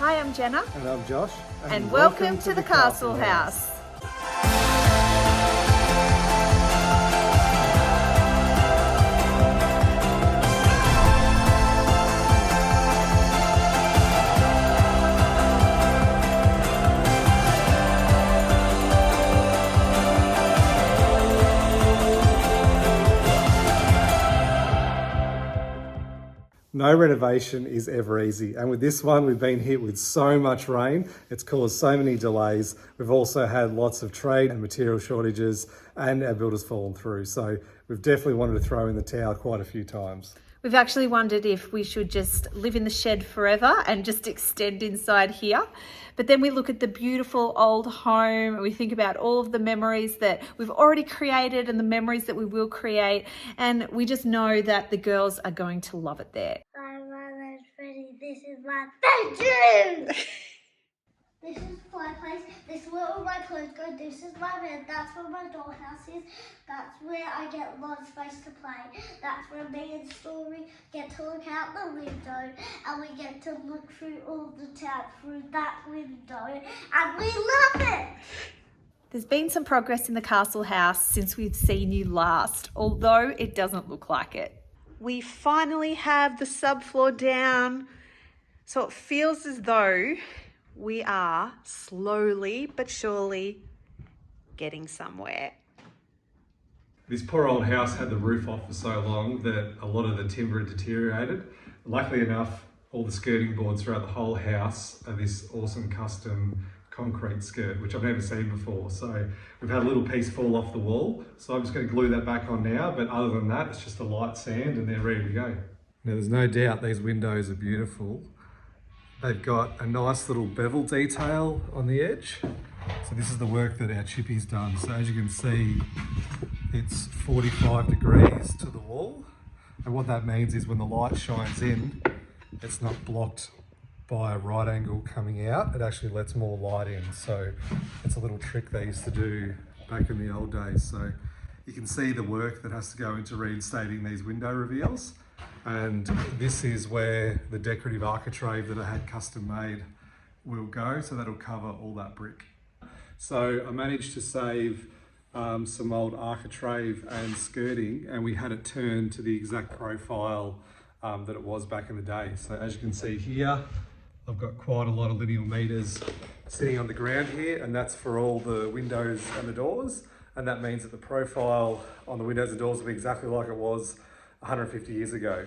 Hi, I'm Jenna. And I'm Josh. And welcome to the Castle House. No renovation is ever easy. And with this one, we've been hit with so much rain. It's caused so many delays. We've also had lots of trade and material shortages, and our builder's fallen through. So we've definitely wanted to throw in the towel quite a few times. We've actually wondered if we should just live in the shed forever and just extend inside here. But then we look at the beautiful old home and we think about all of the memories that we've already created and the memories that we will create. And we just know that the girls are going to love it there. Hi, my name's Freddie. This is my bedroom. This is my place. This is where all my clothes go. This is my bed. That's where my dollhouse is. That's where I get a lot of space to play. That's where me and Story get to look out the window, and we get to look through all the town through that window, and we love it. There's been some progress in the castle house since we've seen you last, although it doesn't look like it. We finally have the subfloor down, so it feels as though we are slowly but surely getting somewhere. This poor old house had the roof off for so long that a lot of the timber had deteriorated. Luckily enough, all the skirting boards throughout the whole house are this awesome custom concrete skirt, which I've never seen before. So we've had a little piece fall off the wall. So I'm just going to glue that back on now. But other than that, it's just a light sand and they're ready to go. Now there's no doubt these windows are beautiful. They've got a nice little bevel detail on the edge. So this is the work that our chippy's done. So as you can see, it's 45 degrees to the wall. And what that means is when the light shines in, it's not blocked by a right angle coming out. It actually lets more light in. So it's a little trick they used to do back in the old days. So you can see the work that has to go into reinstating these window reveals. And this is where the decorative architrave that I had custom made will go. So that'll cover all that brick. So I managed to save some old architrave and skirting, and we had it turned to the exact profile that it was back in the day. So as you can see here, I've got quite a lot of lineal meters sitting on the ground here, and that's for all the windows and the doors. And that means that the profile on the windows and doors will be exactly like it was 150 years ago.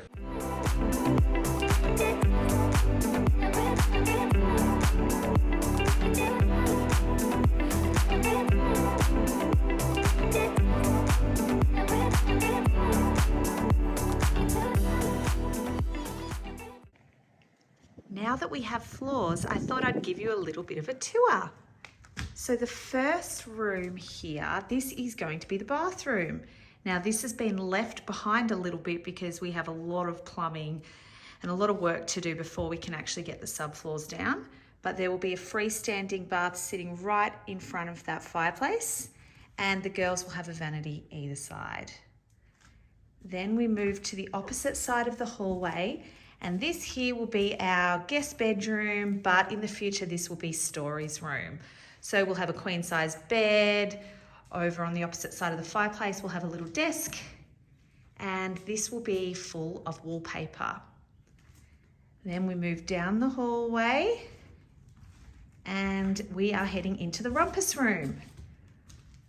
Now that we have floors, I thought I'd give you a little bit of a tour. So the first room here, this is going to be the bathroom. Now this has been left behind a little bit because we have a lot of plumbing and a lot of work to do before we can actually get the subfloors down. But there will be a freestanding bath sitting right in front of that fireplace, and the girls will have a vanity either side. Then we move to the opposite side of the hallway, and this here will be our guest bedroom, but in the future this will be Story's room. So we'll have a queen size bed. Over on the opposite side of the fireplace, we'll have a little desk, and this will be full of wallpaper. Then we move down the hallway and we are heading into the rumpus room.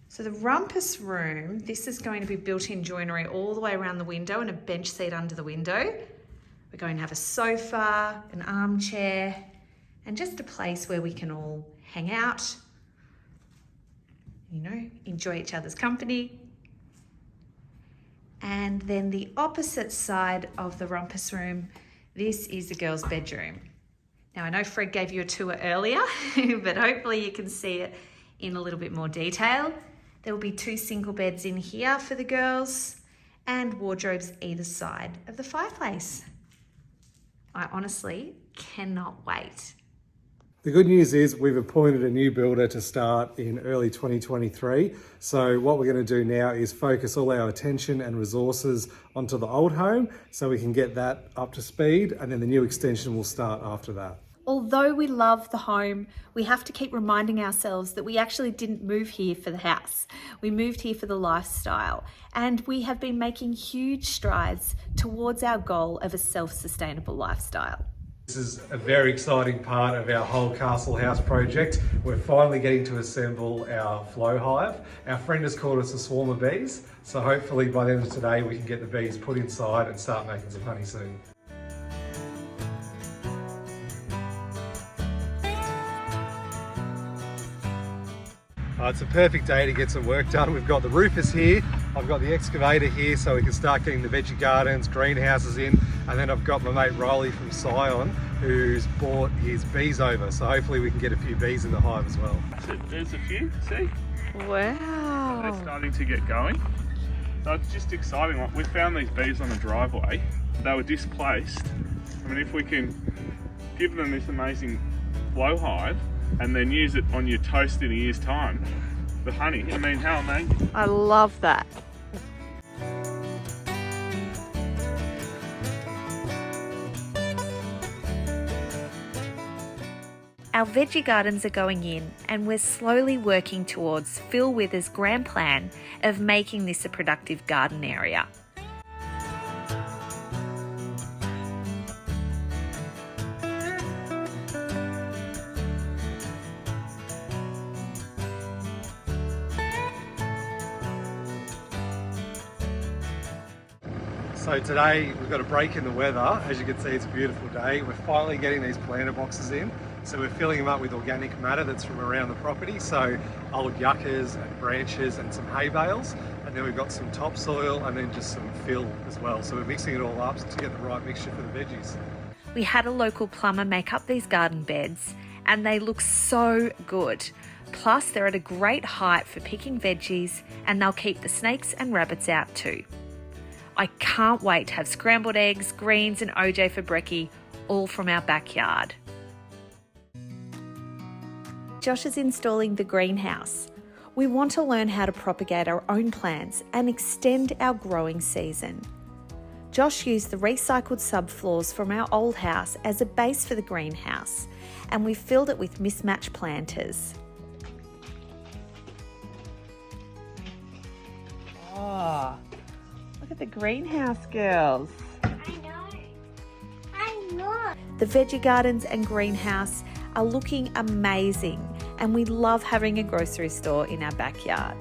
So the rumpus room, this is going to be built-in joinery all the way around the window and a bench seat under the window. We're going to have a sofa, an armchair, and just a place where we can all hang out, you know, enjoy each other's company. And then the opposite side of the rumpus room, this is the girls' bedroom. Now I know Fred gave you a tour earlier, but hopefully you can see it in a little bit more detail. There will be 2 single beds in here for the girls and wardrobes either side of the fireplace. I honestly cannot wait. The good news is we've appointed a new builder to start in early 2023. So what we're going to do now is focus all our attention and resources onto the old home so we can get that up to speed, and then the new extension will start after that. Although we love the home, we have to keep reminding ourselves that we actually didn't move here for the house. We moved here for the lifestyle, and we have been making huge strides towards our goal of a self-sustainable lifestyle. This is a very exciting part of our whole Castle House project. We're finally getting to assemble our flow hive. Our friend has called us a swarm of bees, so hopefully by the end of today we can get the bees put inside and start making some honey soon. It's a perfect day to get some work done. We've got the roofers here, I've got the excavator here so we can start getting the veggie gardens, greenhouses in, and then I've got my mate Riley from Scion who's brought his bees over, so hopefully we can get a few bees in the hive as well. So there's a few, see? Wow. They're starting to get going. So it's just exciting. Like, we found these bees on the driveway. They were displaced. I mean, if we can give them this amazing flow hive and then use it on your toast in a year's time, the honey, I mean, how amazing. I love that. Our veggie gardens are going in, and we're slowly working towards Phil Wither's grand plan of making this a productive garden area. So today we've got a break in the weather. As you can see, it's a beautiful day. We're finally getting these planter boxes in. So we're filling them up with organic matter that's from around the property. So old yuccas and branches and some hay bales. And then we've got some topsoil and then just some fill as well. So we're mixing it all up to get the right mixture for the veggies. We had a local plumber make up these garden beds, and they look so good. Plus, they're at a great height for picking veggies, and they'll keep the snakes and rabbits out too. I can't wait to have scrambled eggs, greens and OJ for brekkie, all from our backyard. Josh is installing the greenhouse. We want to learn how to propagate our own plants and extend our growing season. Josh used the recycled subfloors from our old house as a base for the greenhouse, and we filled it with mismatched planters. Oh, look at the greenhouse, girls. I know. The veggie gardens and greenhouse are looking amazing, and we love having a grocery store in our backyard.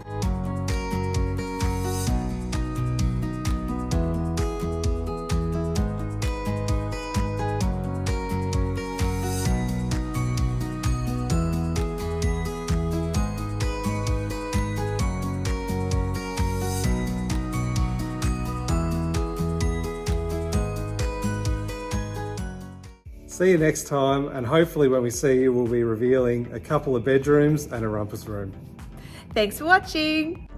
See you next time, and hopefully when we see you we'll be revealing a couple of bedrooms and a rumpus room. Thanks for watching.